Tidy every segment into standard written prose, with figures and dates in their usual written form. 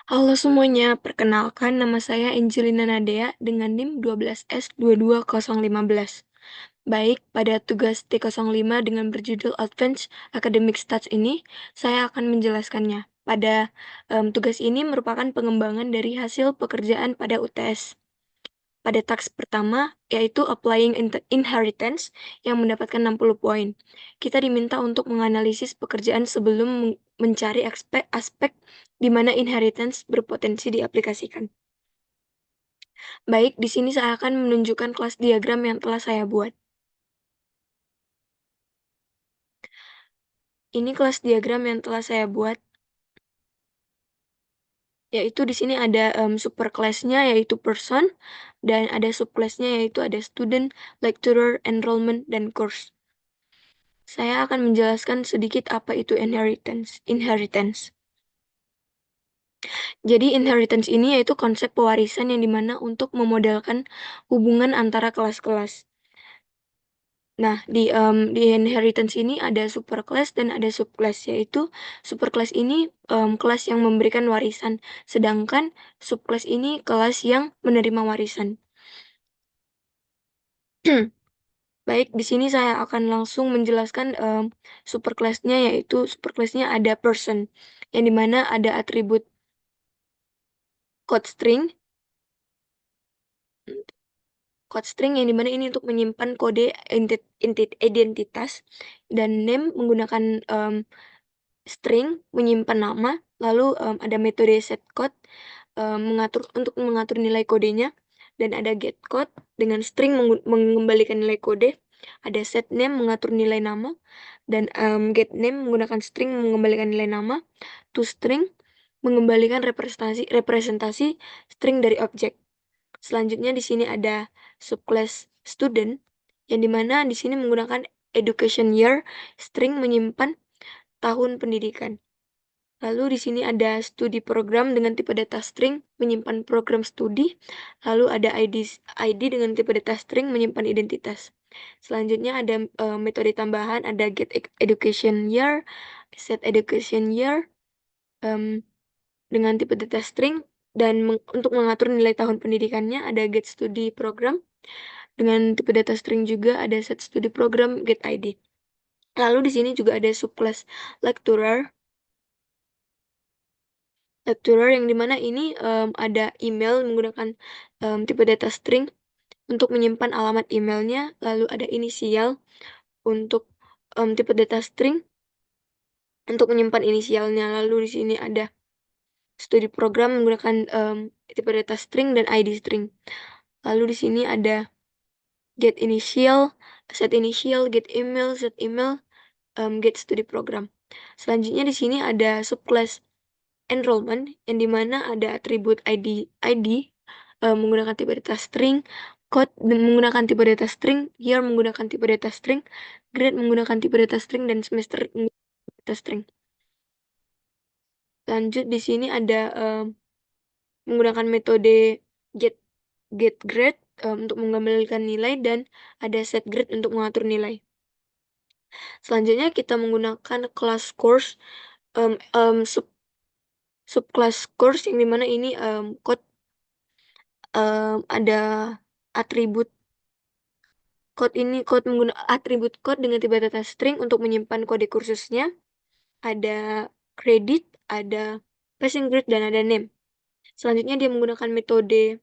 Halo semuanya, perkenalkan nama saya Angelina Nadea dengan NIM 12S22015. Baik, pada tugas T05 dengan berjudul Advanced Academic Stats ini, saya akan menjelaskannya. Tugas ini merupakan pengembangan dari hasil pekerjaan pada UTS. Pada task pertama, yaitu Applying Inheritance yang mendapatkan 60 poin. Kita diminta untuk menganalisis pekerjaan sebelum mencari aspek di mana inheritance berpotensi diaplikasikan. Baik, di sini saya akan menunjukkan kelas diagram yang telah saya buat. Ini kelas diagram yang telah saya buat, yaitu di sini ada super kelasnya yaitu person, dan ada subkelasnya yaitu ada student, lecturer, enrollment, dan course. Saya akan menjelaskan sedikit apa itu inheritance. Jadi inheritance ini yaitu konsep pewarisan yang dimana untuk memodelkan hubungan antara kelas-kelas. Nah, di inheritance ini ada superclass dan ada subclass, yaitu superclass ini kelas yang memberikan warisan, sedangkan subclass ini kelas yang menerima warisan. Baik, di sini saya akan langsung menjelaskan superclass-nya, yaitu superclass-nya ada person, yang dimana ada atribut code string yang dimana ini untuk menyimpan kode identitas, dan name menggunakan string menyimpan nama, lalu ada metode setCode untuk mengatur nilai kodenya, dan ada getCode dengan string mengembalikan nilai kode, ada setName mengatur nilai nama, dan getName menggunakan string mengembalikan nilai nama, toString mengembalikan representasi string dari objek. Selanjutnya di sini ada subclass student, yang dimana di sini menggunakan education year, string menyimpan tahun pendidikan. Lalu di sini ada studi program dengan tipe data string menyimpan program studi. Lalu ada ID dengan tipe data string menyimpan identitas. Selanjutnya ada metode tambahan, ada get education year, set education year dengan tipe data string, dan untuk mengatur nilai tahun pendidikannya ada get studi program dengan tipe data string, juga ada set studi program get ID. Lalu di sini juga ada subclass lecturer yang dimana ini ada email menggunakan tipe data string untuk menyimpan alamat emailnya, lalu ada inisial untuk tipe data string untuk menyimpan inisialnya, lalu di sini ada studi program menggunakan tipe data string dan ID string. Lalu di sini ada get initial, set initial, get email, set email, get studi program. Selanjutnya di sini ada subclass enrollment yang dimana ada atribut ID menggunakan tipe data string, code menggunakan tipe data string, year menggunakan tipe data string, grade menggunakan tipe data string, dan semester menggunakan data string. Lanjut di sini ada menggunakan metode get grade untuk mengembalikan nilai, dan ada set grade untuk mengatur nilai. Selanjutnya kita menggunakan kelas course, subclass course yang dimana ini code ada atribut atribut code dengan tipe data string untuk menyimpan kode kursusnya, ada credit, ada passing grade, dan ada name. Selanjutnya dia menggunakan metode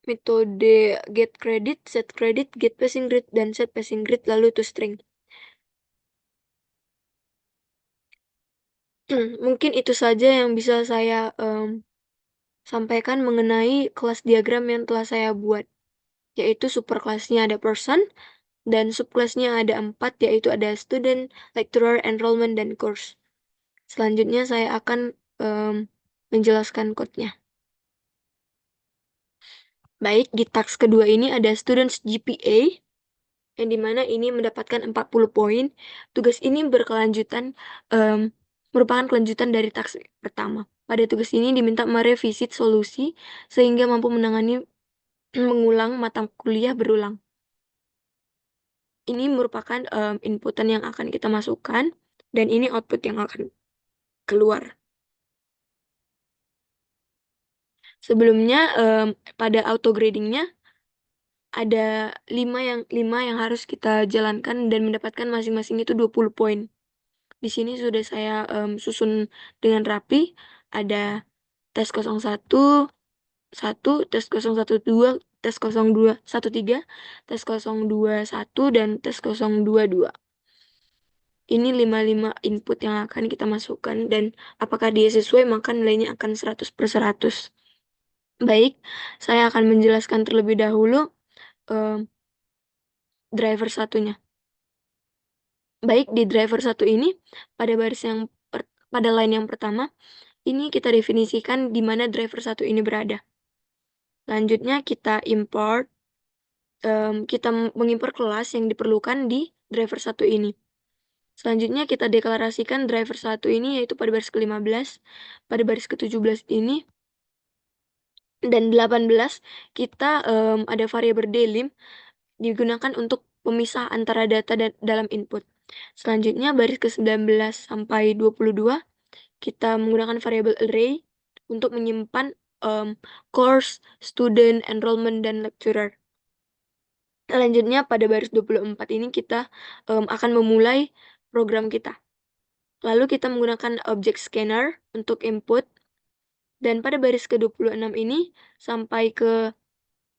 get credit, set credit, get passing grade, dan set passing grade, lalu itu string. Mungkin itu saja yang bisa saya sampaikan mengenai kelas diagram yang telah saya buat, yaitu superkelasnya ada person, dan subkelasnya ada 4, yaitu ada student, lecturer, enrollment, dan course. Selanjutnya saya akan menjelaskan code-nya. Baik, di task kedua ini ada students GPA, yang dimana ini mendapatkan 40 poin. Tugas ini merupakan kelanjutan dari task pertama. Pada tugas ini diminta merevisit solusi sehingga mampu menangani mengulang mata kuliah berulang. Ini merupakan inputan yang akan kita masukkan, dan ini output yang akan keluar. Sebelumnya, pada auto grading-nya ada 5 yang harus kita jalankan dan mendapatkan masing-masing itu 20 poin. Di sini sudah saya, susun dengan rapi, ada tes 01, 1, tes 012, tes 0213, tes 021, dan tes 022. Ini 5 input yang akan kita masukkan dan apakah dia sesuai maka nilainya akan 100/100. Baik, saya akan menjelaskan terlebih dahulu, driver satunya. Baik, di driver satu ini pada baris yang pada line yang pertama, ini kita definisikan di mana driver satu ini berada. Selanjutnya kita import, kita mengimport kelas yang diperlukan di driver satu ini. Selanjutnya kita deklarasikan driver satu ini yaitu pada baris ke-15, pada baris ke-17 ini, dan 18 kita, ada variabel delim digunakan untuk pemisah antara data dalam input. Selanjutnya baris ke-19 sampai 22 kita menggunakan variabel array untuk menyimpan, course, student, enrollment, dan lecturer. Selanjutnya pada baris 24 ini kita, akan memulai program kita. Lalu kita menggunakan object scanner untuk input, dan pada baris ke-26 ini sampai ke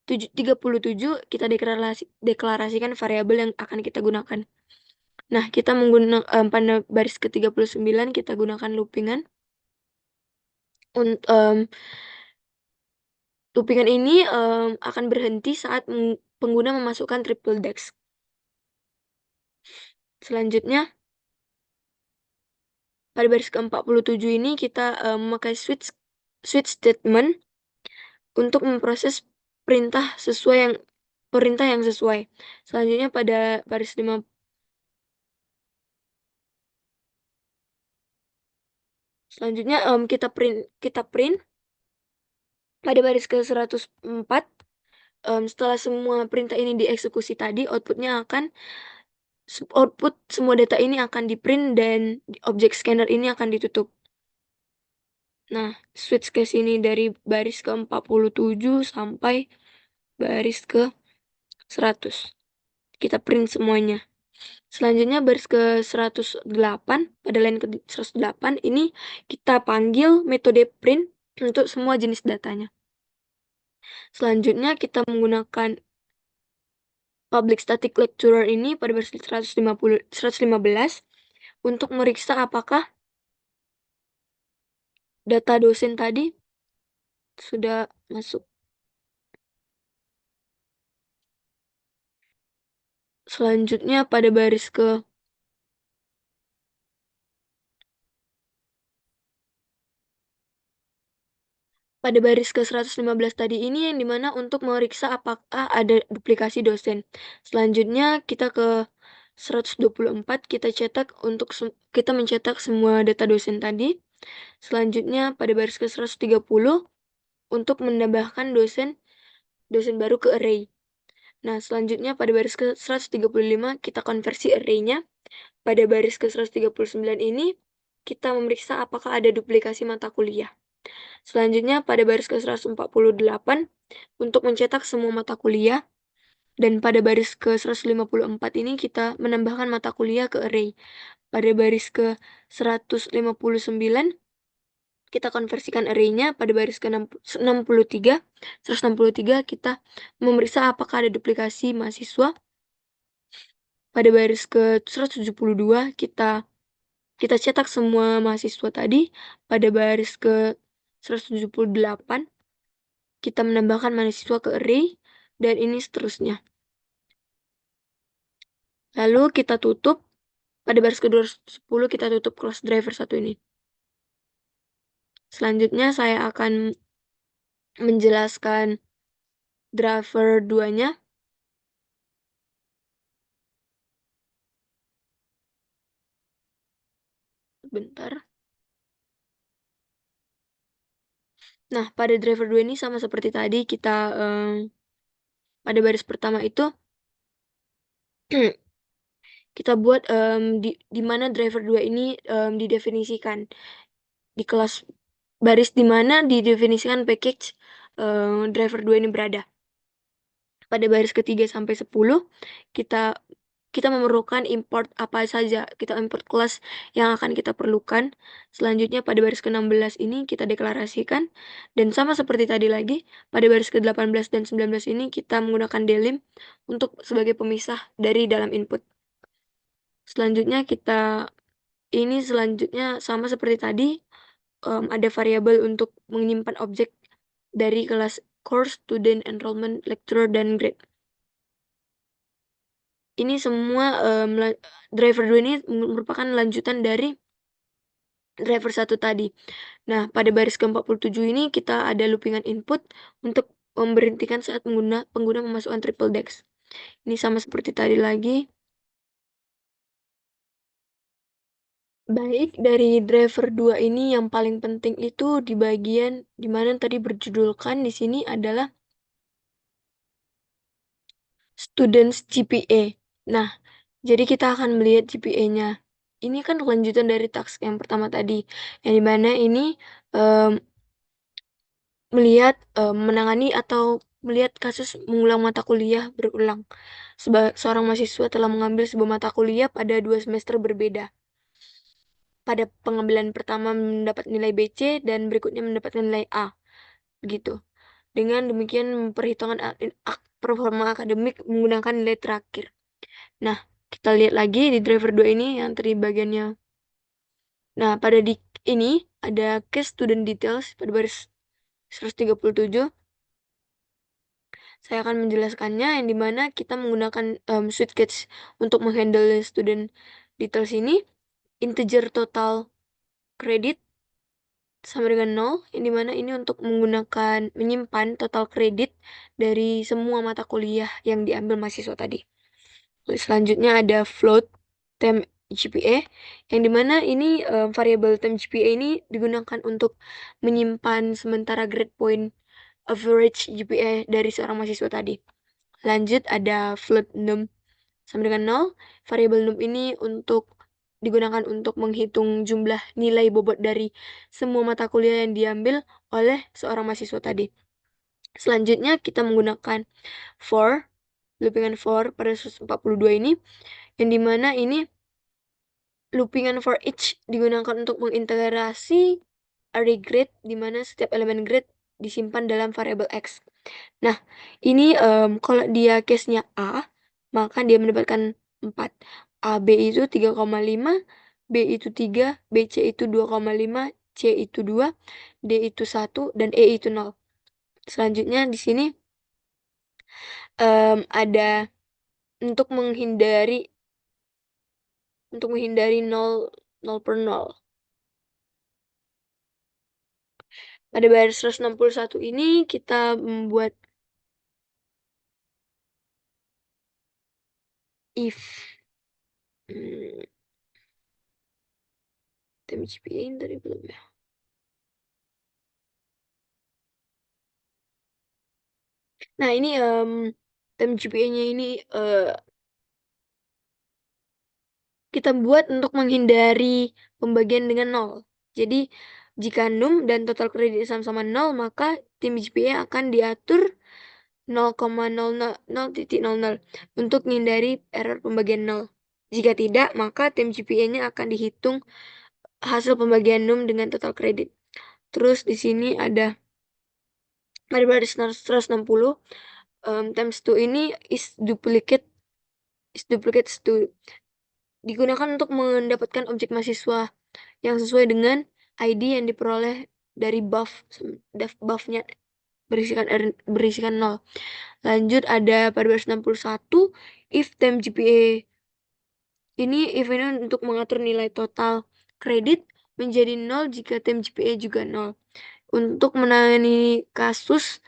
37 kita deklarasikan variabel yang akan kita gunakan. Nah, kita pada baris ke-39 kita gunakan loopingan. Loopingan ini, akan berhenti saat pengguna memasukkan triple dex. Selanjutnya, pada baris ke-47 ini kita, memakai switch statement untuk memproses perintah yang sesuai. Selanjutnya pada baris selanjutnya, kita print pada baris ke-104, setelah semua perintah ini dieksekusi tadi, output semua data ini akan di-print dan objek scanner ini akan ditutup. Nah, switch ke sini dari baris ke-47 sampai baris ke-100. Kita print semuanya. Selanjutnya baris ke-108, pada line ke-108 ini kita panggil metode print untuk semua jenis datanya. Selanjutnya kita menggunakan public static lecturer ini pada baris 115 untuk meriksa apakah data dosen tadi sudah masuk. Selanjutnya pada baris ke-115 tadi ini yang dimana untuk meriksa apakah ada duplikasi dosen. Selanjutnya kita ke 124 kita mencetak semua data dosen tadi. Selanjutnya pada baris ke 130 untuk menambahkan dosen baru ke array. Nah, selanjutnya pada baris ke 135 kita konversi array-nya. Pada baris ke 139 ini kita memeriksa apakah ada duplikasi mata kuliah. Selanjutnya pada baris ke 148 untuk mencetak semua mata kuliah, dan pada baris ke 154 ini kita menambahkan mata kuliah ke array. Pada baris ke 159 kita konversikan array-nya. Pada baris ke 163 kita memeriksa apakah ada duplikasi mahasiswa. Pada baris ke 172 kita cetak semua mahasiswa tadi. Pada baris ke 178 kita menambahkan mahasiswa ke array, dan ini seterusnya. Lalu kita tutup, pada baris ke-210 kita tutup kelas driver satu ini. Selanjutnya saya akan menjelaskan driver 2-nya. Bentar. Nah, pada driver 2 ini sama seperti tadi, kita pada baris pertama itu kita buat di mana driver 2 ini didefinisikan di kelas baris di mana didefinisikan package driver 2 ini berada. Pada baris ketiga sampai 10 kita kita memerlukan import apa saja, kita import kelas yang akan kita perlukan. Selanjutnya pada baris ke-16 ini kita deklarasikan, dan sama seperti tadi lagi, pada baris ke-18 dan 19 ini kita menggunakan delim untuk sebagai pemisah dari dalam input. Selanjutnya sama seperti tadi, ada variabel untuk menyimpan objek dari kelas course, student, enrollment, lecturer, dan grade. Ini semua, driver 2 ini merupakan lanjutan dari driver 1 tadi. Nah, pada baris ke-47 ini kita ada loopingan input untuk memberhentikan saat pengguna memasukkan triple dex. Ini sama seperti tadi lagi. Baik, dari driver 2 ini yang paling penting itu di bagian di mana tadi berjudulkan di sini adalah students GPA. Nah, jadi kita akan melihat GPA-nya. Ini kan lanjutan dari task yang pertama tadi, yang di mana ini, menangani atau melihat kasus mengulang mata kuliah berulang. Seorang mahasiswa telah mengambil sebuah mata kuliah pada 2 semester berbeda. Pada pengambilan pertama mendapat nilai BC dan berikutnya mendapatkan nilai A, gitu. Dengan demikian perhitungan performa akademik menggunakan nilai terakhir. Nah, kita lihat lagi di driver 2 ini yang tadi bagiannya. Nah, ini ada case student details pada baris 137. Saya akan menjelaskannya yang dimana kita menggunakan sweet case untuk menghandle student details ini. Integer total kredit sama dengan 0, yang dimana ini untuk menyimpan total kredit dari semua mata kuliah yang diambil mahasiswa tadi. Selanjutnya ada float term GPA, yang dimana ini variabel term GPA ini digunakan untuk menyimpan sementara grade point average GPA dari seorang mahasiswa tadi. Lanjut ada float num sama dengan 0. Variabel num ini digunakan untuk menghitung jumlah nilai bobot dari semua mata kuliah yang diambil oleh seorang mahasiswa tadi. Selanjutnya kita menggunakan loopingan for pada 142 ini, yang dimana ini loopingan for each digunakan untuk mengintegrasi array grade, dimana setiap elemen grade disimpan dalam variabel X. Nah, ini kalau dia case-nya A, maka dia mendapatkan 4. AB itu 3,5, B itu 3, BC itu 2,5, C itu 2, D itu 1, dan E itu 0. Selanjutnya di sini ada untuk menghindari 0 per 0. Pada baris 161 ini kita membuat if tem GPA ini tadi belum ya? Nah, ini tem GPA-nya ini kita buat untuk menghindari pembagian dengan 0. Jadi, jika num dan total kredit sama-sama 0, maka tim GPA akan diatur 0,00 untuk menghindari error pembagian 0. Jika tidak, maka tim GPA-nya akan dihitung hasil pembagian num dengan total kredit. Terus di sini ada pada baris 160, times 2 ini is duplicate to digunakan untuk mendapatkan objek mahasiswa yang sesuai dengan ID yang diperoleh dari buff-nya berisikan 0. Lanjut ada pada baris 61, if time GPA ini untuk mengatur nilai total kredit menjadi 0 jika time GPA juga 0. Untuk menangani kasus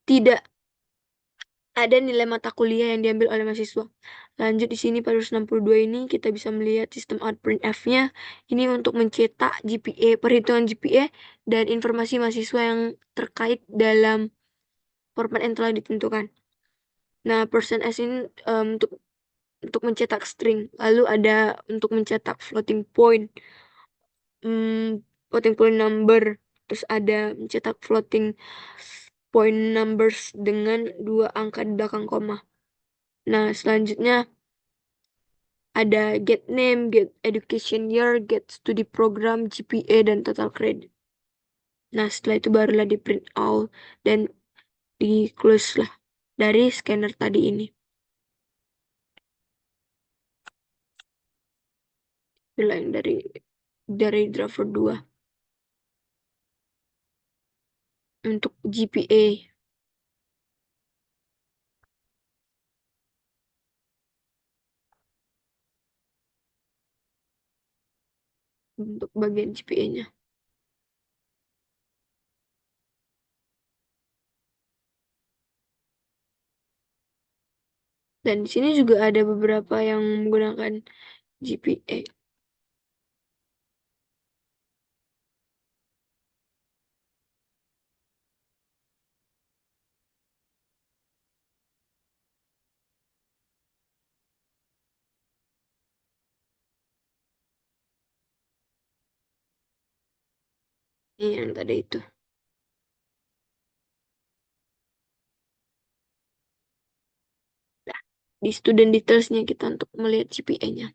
tidak ada nilai mata kuliah yang diambil oleh mahasiswa. Lanjut di sini pada 62 ini kita bisa melihat sistem outprintf-nya. Ini untuk mencetak GPA, perhitungan GPA dan informasi mahasiswa yang terkait dalam format yang telah ditentukan. Nah, %s ini untuk mencetak string. Lalu ada untuk mencetak floating point number. Terus ada mencetak floating point numbers dengan 2 angka di belakang koma. Nah, selanjutnya ada get name, get education year, get study program, GPA, dan total credit. Nah, setelah itu barulah di print out dan di close lah dari scanner tadi ini. Itulah yang dari driver 2 untuk GPA. Untuk bagian GPA-nya. Dan di sini juga ada beberapa yang menggunakan GPA. Ini yang tadi itu. Nah, di student details-nya kita untuk melihat GPA-nya.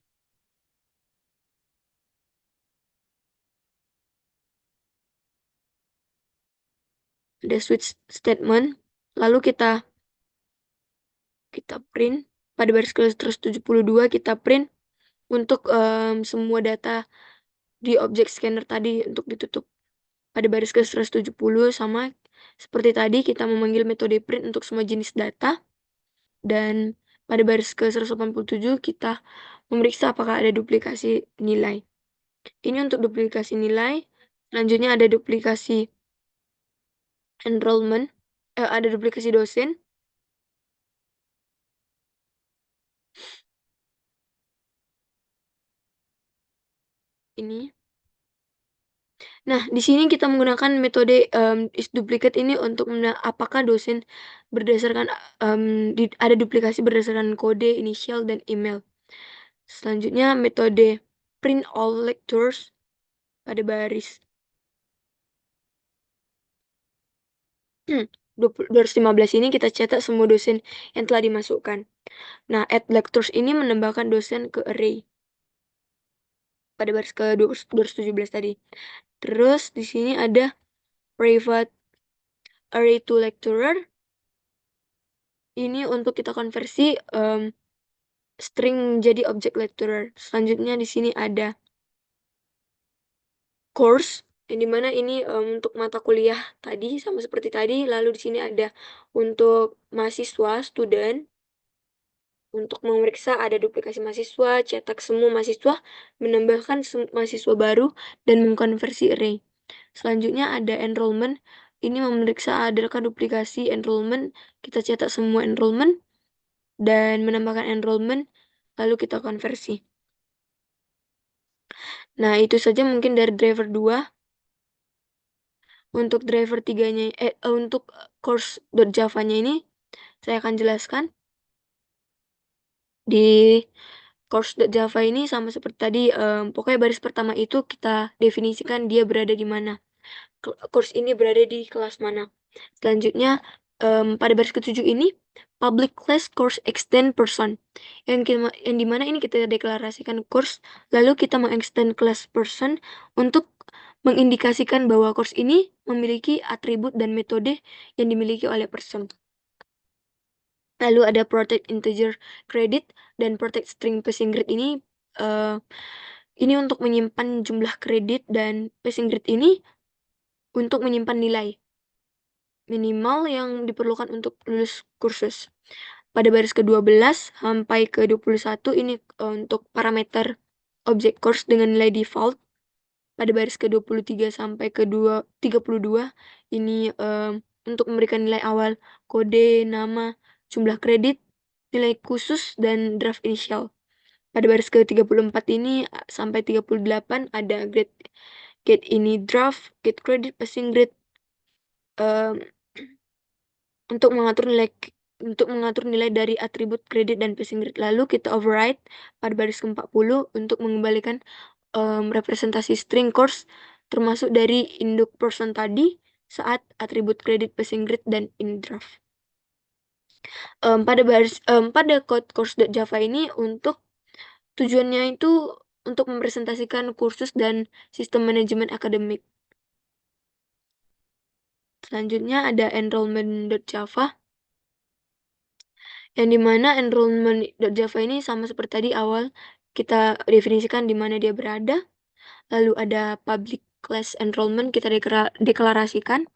Ada switch statement, lalu kita print pada baris ke 172 kita print untuk semua data di objek scanner tadi untuk ditutup. Pada baris ke 170 sama seperti tadi kita memanggil metode print untuk semua jenis data, dan pada baris ke 187 kita memeriksa apakah ada duplikasi nilai. Ini untuk duplikasi nilai. Selanjutnya ada duplikasi enrollment, ada duplikasi dosen. Ini. Nah, di sini kita menggunakan metode is duplicate ini untuk apakah dosen berdasarkan ada duplikasi berdasarkan kode, inisial, dan email. Selanjutnya metode print all lectures pada baris 215 ini kita cetak semua dosen yang telah dimasukkan. Nah, add lectures ini menambahkan dosen ke array pada baris ke 217 tadi. Terus di sini ada private array to lecturer. Ini untuk kita konversi string menjadi objek lecturer. Selanjutnya di sini ada course, yang dimana ini untuk mata kuliah tadi sama seperti tadi. Lalu di sini ada untuk mahasiswa, student, untuk memeriksa ada duplikasi mahasiswa, cetak semua mahasiswa, menambahkan mahasiswa baru, dan mengkonversi array. Selanjutnya ada enrollment, ini memeriksa adakah duplikasi enrollment, kita cetak semua enrollment, dan menambahkan enrollment, lalu kita konversi. Nah, itu saja mungkin dari driver 2. Untuk driver 3-nya, untuk course.java-nya ini, saya akan jelaskan. Di course.java ini sama seperti tadi, pokoknya baris pertama itu kita definisikan dia berada di mana. Course ini berada di kelas mana. Selanjutnya, pada baris ke-7 ini, public class course extend person. Yang dimana ini kita deklarasikan course, lalu kita mengextend class person untuk mengindikasikan bahwa course ini memiliki atribut dan metode yang dimiliki oleh person. Lalu ada protect integer credit dan protect string passing grade ini untuk menyimpan jumlah kredit, dan passing grade ini untuk menyimpan nilai minimal yang diperlukan untuk lulus kursus. Pada baris ke-12 sampai ke-21 ini untuk parameter objek course dengan nilai default. Pada baris ke-23 sampai ke-32 ini untuk memberikan nilai awal, kode, nama, jumlah kredit, nilai khusus, dan draft initial. Pada baris ke-34 ini sampai 38 ada grade, get ini draft, get credit, passing grade, untuk mengatur nilai dari atribut kredit dan passing grade. Lalu kita override pada baris ke-40 untuk mengembalikan representasi string course termasuk dari induk person tadi saat atribut kredit passing grade dan in draft. Pada Course.java ini tujuannya itu untuk mempresentasikan kursus dan sistem manajemen akademik. Selanjutnya ada enrollment.java, yang dimana enrollment.java ini sama seperti tadi awal, kita definisikan di mana dia berada. Lalu ada public class enrollment, kita deklarasikan.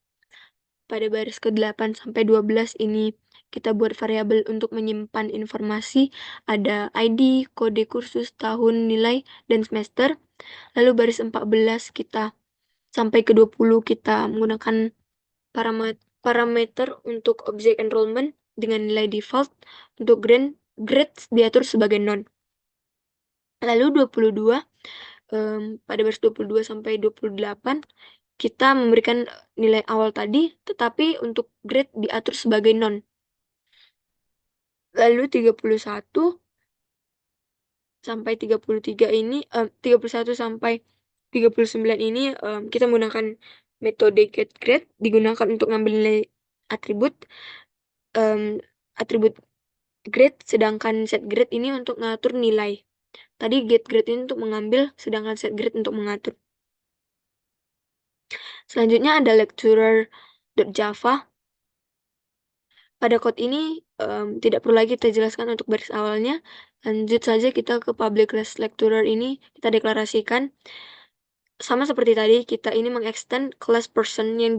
Pada baris ke-8 sampai 12 ini kita buat variabel untuk menyimpan informasi, ada ID, kode kursus, tahun, nilai, dan semester. Lalu baris 14 kita sampai ke 20 kita menggunakan parameter untuk objek enrollment dengan nilai default. Untuk grade diatur sebagai non. Lalu 22, pada baris 22 sampai 28 kita memberikan nilai awal tadi, tetapi untuk grade diatur sebagai non. Lalu 31 sampai 33 ini, 31 sampai 39 ini kita menggunakan metode getGrade, digunakan untuk ngambil nilai atribut atribut grade, sedangkan setGrade ini untuk mengatur nilai. Tadi getGrade ini untuk mengambil, sedangkan setGrade untuk mengatur. Selanjutnya ada lecturer.java. Pada code ini tidak perlu lagi kita jelaskan untuk baris awalnya. Lanjut saja kita ke public class lecturer ini, kita deklarasikan. Sama seperti tadi, kita ini mengextend class person yang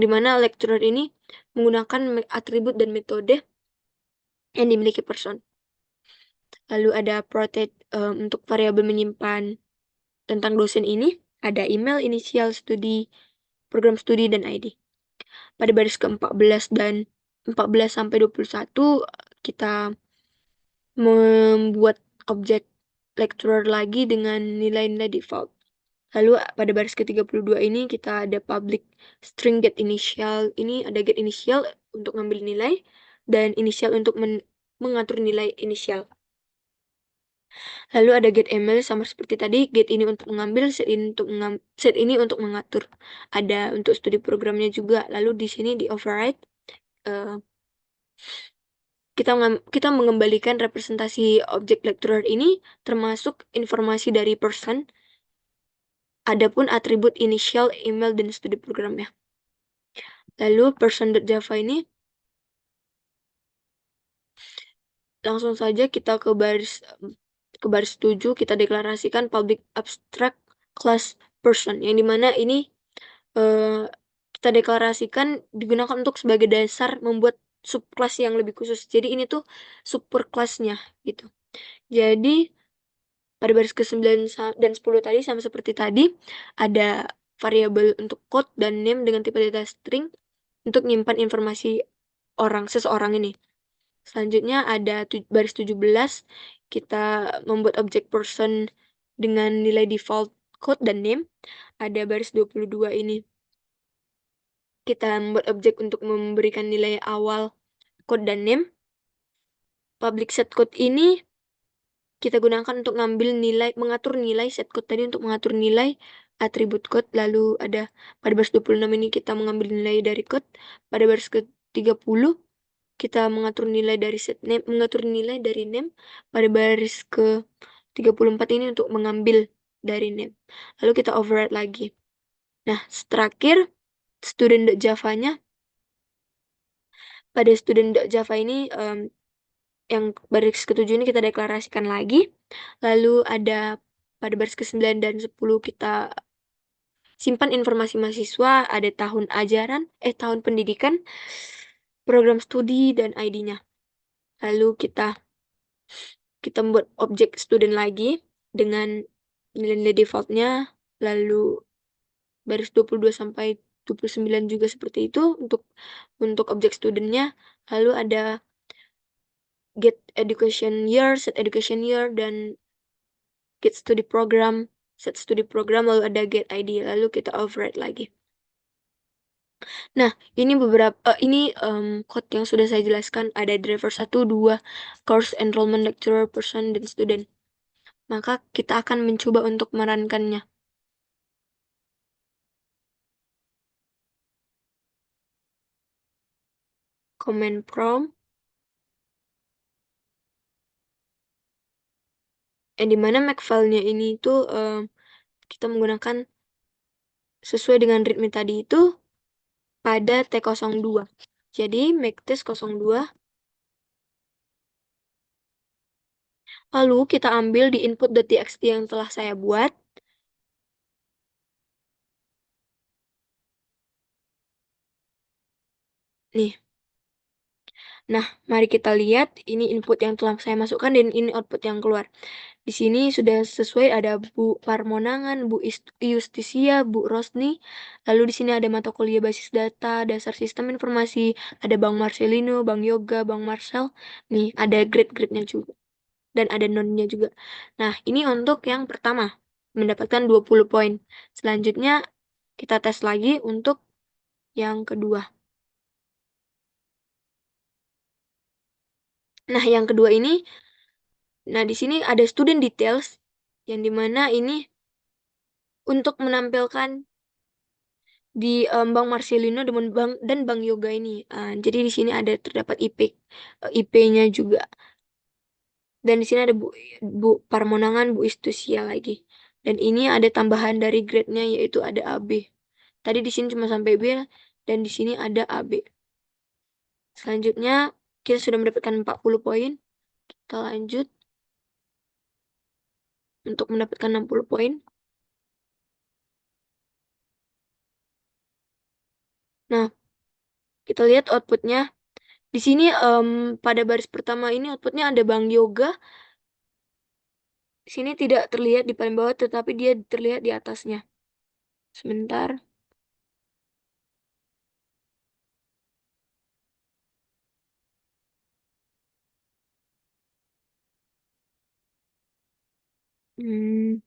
dimana lecturer ini menggunakan atribut dan metode yang dimiliki person. Lalu ada protect untuk variabel menyimpan tentang dosen ini, ada email, inisial, studi, program studi, dan ID. Pada baris ke-14 dan 14 sampai 21 kita membuat objek lecturer lagi dengan nilai-nilai default. Lalu pada baris ke-32 ini kita ada public string get initial. Ini ada get initial untuk ngambil nilai dan initial untuk mengatur nilai inisial. Lalu ada get email sama seperti tadi, get ini untuk mengambil, set ini untuk mengatur. Ada untuk studi programnya juga. Lalu di sini di override kita mengembalikan representasi objek lecturer ini termasuk informasi dari person, adapun atribut initial, email, dan studi programnya. Lalu person.java ini langsung saja kita ke baris 7 kita deklarasikan public abstract class person, yang dimana ini kita deklarasikan digunakan untuk sebagai dasar membuat subclass yang lebih khusus. Jadi ini tuh super kelasnya gitu. Jadi pada baris ke-9 dan 10 tadi sama seperti tadi, ada variabel untuk code dan name dengan tipe data string untuk menyimpan informasi seseorang ini. Selanjutnya ada baris 17, kita membuat objek person dengan nilai default code dan name. Ada baris 22 ini, kita membuat objek untuk memberikan nilai awal code dan name. Public set code ini kita gunakan untuk mengatur nilai set code tadi untuk mengatur nilai atribut code. Lalu ada pada baris 26 ini kita mengambil nilai dari code. Pada baris ke-30 kita mengatur nilai dari set name, mengatur nilai dari name. Pada baris ke-34 ini untuk mengambil dari name. Lalu kita override lagi. Nah, terakhir student.java-nya. Pada student.java ini yang baris ke-7 ini kita deklarasikan lagi. Lalu ada pada baris ke-9 dan 10 kita simpan informasi mahasiswa, ada tahun ajaran, tahun pendidikan, program studi, dan ID-nya. Lalu kita membuat objek student lagi dengan nilai-nilai default-nya. Lalu baris 22 sampai 29 juga seperti itu untuk objek student-nya. Lalu ada get education year, set education year, dan get studi program, set studi program, lalu ada get ID, lalu kita override lagi. Nah, ini code yang sudah saya jelaskan, ada driver 1, 2, course, enrollment, lecturer, person, dan student. Maka kita akan mencoba untuk merankannya. command prompt, yang dimana make file-nya ini itu kita menggunakan sesuai dengan readme tadi itu pada T02. Jadi make test 02, lalu kita ambil di input.txt yang telah saya buat. Nih. Nah, mari kita lihat ini input yang telah saya masukkan dan ini output yang keluar. Di sini sudah sesuai, ada Bu Parmonangan, Bu Justisia, Bu Rosni. Lalu di sini ada mata kuliah basis data, dasar sistem informasi, ada Bang Marcelino, Bang Yoga, Bang Marcel. Nih, ada grade-grade-nya juga. Dan ada non-nya juga. Nah, ini untuk yang pertama, mendapatkan 20 poin. Selanjutnya, kita tes lagi untuk yang kedua. Nah, yang kedua ini, nah di sini ada student details, yang dimana ini untuk menampilkan di Bang Marcelino dan Bang Yoga ini. Jadi di sini ada terdapat IP-nya juga. Dan di sini ada Bu Parmonangan, Bu Istusia lagi. Dan ini ada tambahan dari grade-nya yaitu ada AB. Tadi di sini cuma sampai B dan di sini ada AB. Selanjutnya kita sudah mendapatkan 40 poin. Kita lanjut untuk mendapatkan 60 poin. Nah, kita lihat outputnya. Di sini pada baris pertama ini outputnya ada Bang Yoga. Di sini tidak terlihat di paling bawah, tetapi dia terlihat di atasnya. Sebentar. Hmm,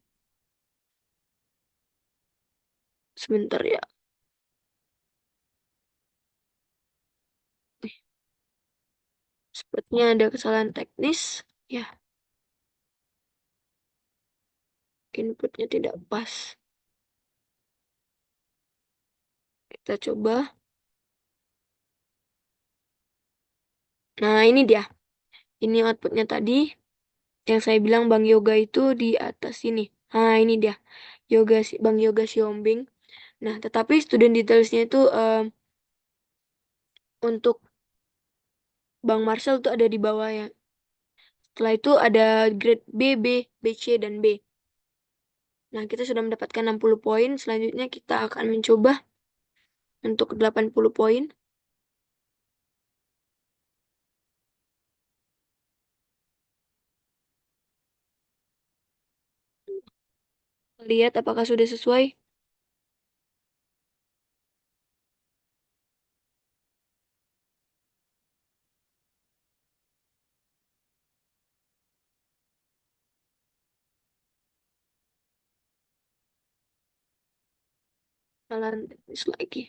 sebentar ya. Nih, sepertinya ada kesalahan teknis. Ya, inputnya tidak pas. Kita coba. Nah, ini dia. Ini outputnya tadi. Yang saya bilang Bang Yoga itu di atas sini. Nah, ini dia. Bang Yoga Siombing. Nah, tetapi student detailsnya itu untuk Bang Marcel itu ada di bawah ya. Setelah itu ada grade B, B, BC, dan B. Nah, kita sudah mendapatkan 60 poin. Selanjutnya kita akan mencoba untuk 80 poin. Lihat apakah sudah sesuai. Kesalahan teknis lagi.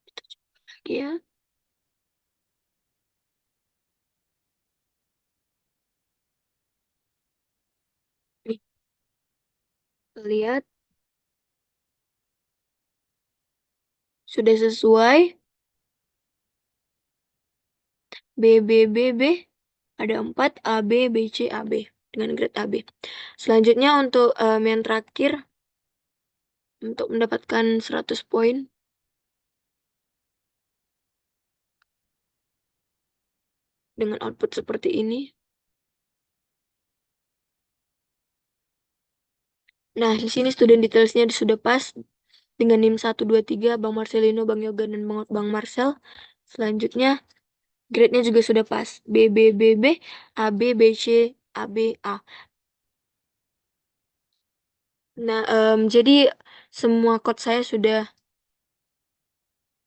Kita coba lagi ya. Nih, lihat. Sudah sesuai. B, B, B, B. Ada 4, A, B, B, C, A, B. Dengan grade A, B. Selanjutnya untuk yang terakhir. Untuk mendapatkan 100 poin. Dengan output seperti ini. Nah, di sini student detailsnya sudah pas dengan NIM 123, Bang Marcelino, Bang Yoga, dan Bang Marcel. Selanjutnya, grade-nya juga sudah pas. B, B, B, B, A, B, B, C, A, B, A. Nah, jadi semua code saya sudah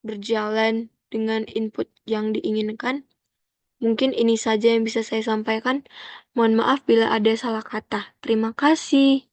berjalan dengan input yang diinginkan. Mungkin ini saja yang bisa saya sampaikan. Mohon maaf bila ada salah kata. Terima kasih.